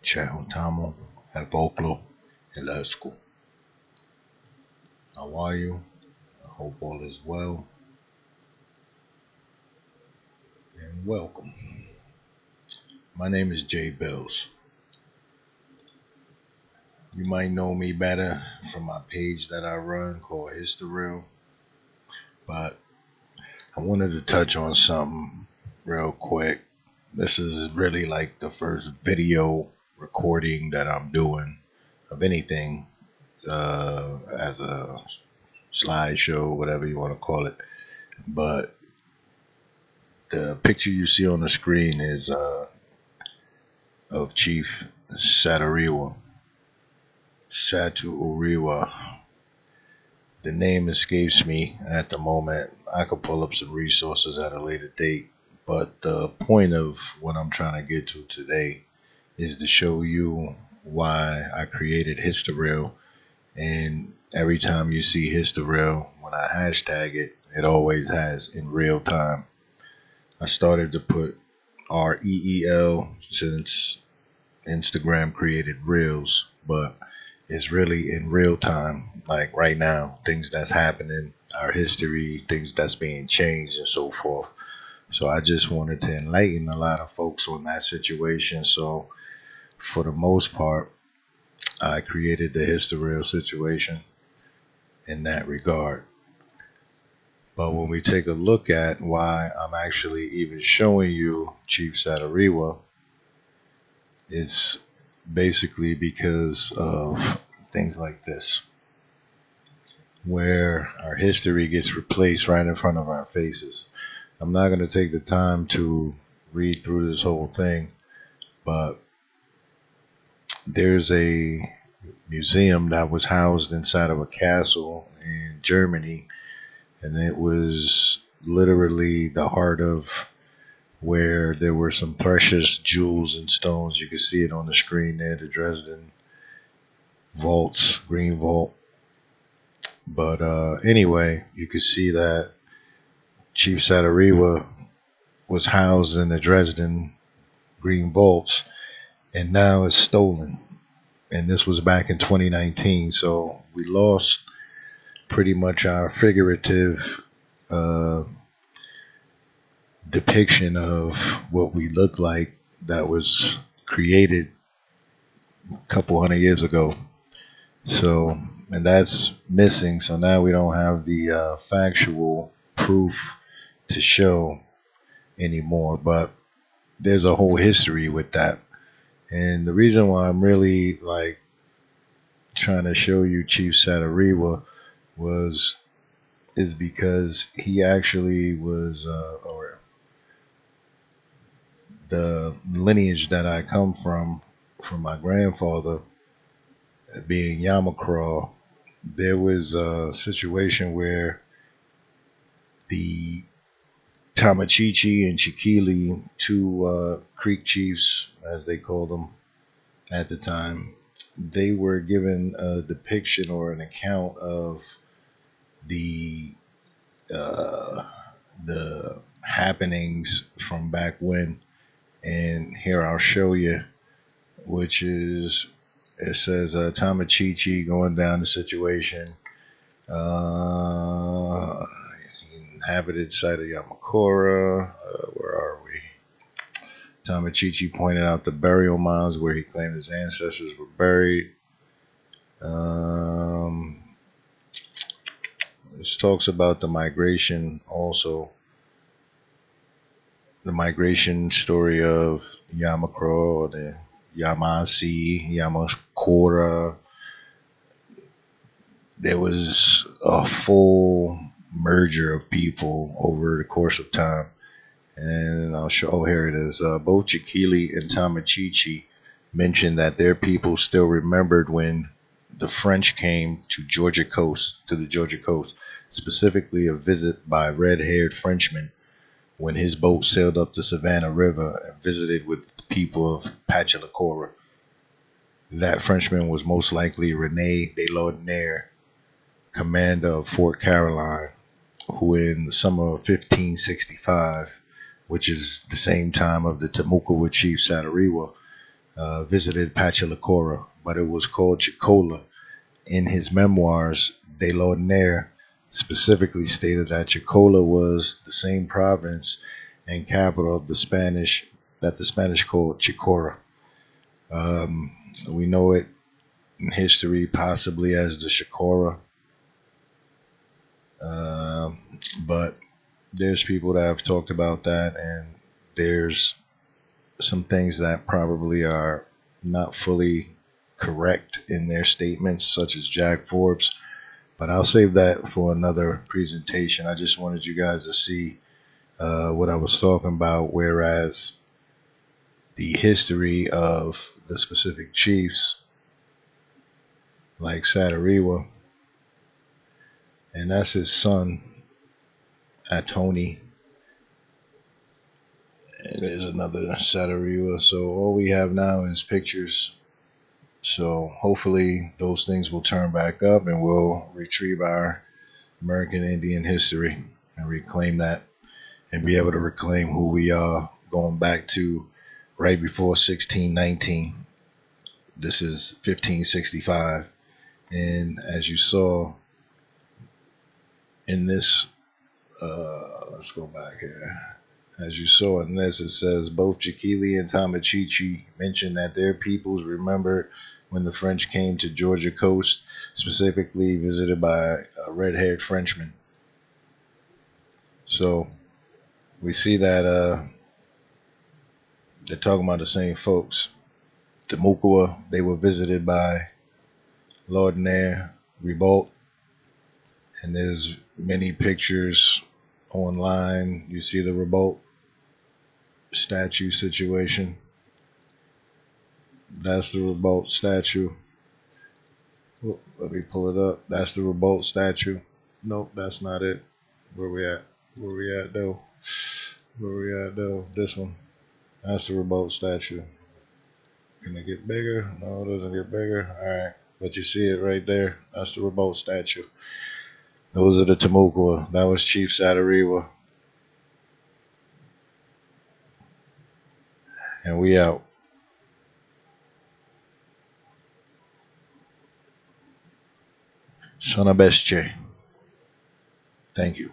Ciao tamo, Voklo, Hello. How are you? I hope all is well and welcome. My name is Jay Bills. You might know me better from my page that I run called HistoREAL, but I wanted to touch on something real quick. This is really like the first video recording that I'm doing of anything as a slideshow, whatever you want to call it. But the picture you see on the screen is of Chief Saturiwa. Saturiwa. The name escapes me at the moment. I could pull up some resources at a later date. But the point of what I'm trying to get to today is to show you why I created HistoREAL. And every time you see HistoREAL, when I hashtag it, it always has in real time. I started to put REEL since Instagram created Reels, but it's really in real time, like right now, things that's happening, our history, things that's being changed, and so forth. So I just wanted to enlighten a lot of folks on that situation. So for the most part, I created the HistoREAL situation in that regard. But when we take a look at why I'm actually even showing you Chief Saturiwa, it's basically because of things like this, where our history gets replaced right in front of our faces. I'm not going to take the time to read through this whole thing, but there's a museum that was housed inside of a castle in Germany, and it was literally the heart of where there were some precious jewels and stones. You can see it on the screen there, the Dresden vaults, green vault. But anyway, you can see that Chief Saturiwa was housed in the Dresden green vaults, and now it's stolen. And this was back in 2019, so we lost pretty much our figurative depiction of what we look like that was created a couple hundred years ago. So, and that's missing. So now we don't have the factual proof to show anymore. But there's a whole history with that. And the reason why I'm really like trying to show you Chief Saturiwa is because he actually was, or the lineage that I come from my grandfather being Yamakra. There was a situation where the Tamachichi and Chikili, two Creek chiefs, as they called them at the time, they were given a depiction or an account of the happenings from back when. And here I'll show you, which is, it says Tamachichi going down the situation. Inhabited site of Yamakura. Where are we? Tamachichi pointed out the burial mounds where he claimed his ancestors were buried. This talks about the migration also. The migration story of Yamakura, or the Yamasi, Yamakura. There was a full merger of people over the course of time. And I'll show, oh, here it is. Both Chikili and Tamachichi mentioned that their people still remembered when the French came to the Georgia coast, specifically a visit by a red-haired Frenchman when his boat sailed up the Savannah River and visited with the people of Pachacora. That Frenchman was most likely Rene de Laudonnière, commander of Fort Caroline, who in the summer of 1565, which is the same time of the Timucua Chief Saturiwa, visited Pachacalora, but it was called Chicola. In his memoirs, De l'Ordinaire specifically stated that Chicola was the same province and capital of the Spanish that the Spanish called Chicora. We know it in history possibly as the Chicora, but there's people that have talked about that, and there's some things that probably are not fully correct in their statements, such as Jack Forbes. But I'll save that for another presentation. I just wanted you guys to see what I was talking about, whereas the history of the specific chiefs, like Saturiwa, and that's his son, Atoni, and there's another Saturiwa. So all we have now is pictures. So hopefully those things will turn back up and we'll retrieve our American Indian history and reclaim that and be able to reclaim who we are, going back to right before 1619. This is 1565. And as you saw in this, let's go back here. As you saw in this, it says both Jikili and Tamachichi mentioned that their peoples remembered when the French came to Georgia coast, specifically visited by a red-haired Frenchman. So we see that they're talking about the same folks. Temukua, they were visited by L'Ordinaire, Revolt, and there's many pictures online. You see the Revolt statue situation. That's the Revolt statue. Oh, let me pull it up. That's the Revolt statue. Nope, that's not it. Where we at? Where we at though? Where we at though? This one. That's the Revolt statue. Can it get bigger? No, it doesn't get bigger. Alright. But you see it right there. That's the Revolt statue. Those are the Temukua. That was Chief Saturiwa. And we out. Sonabesche. Thank you.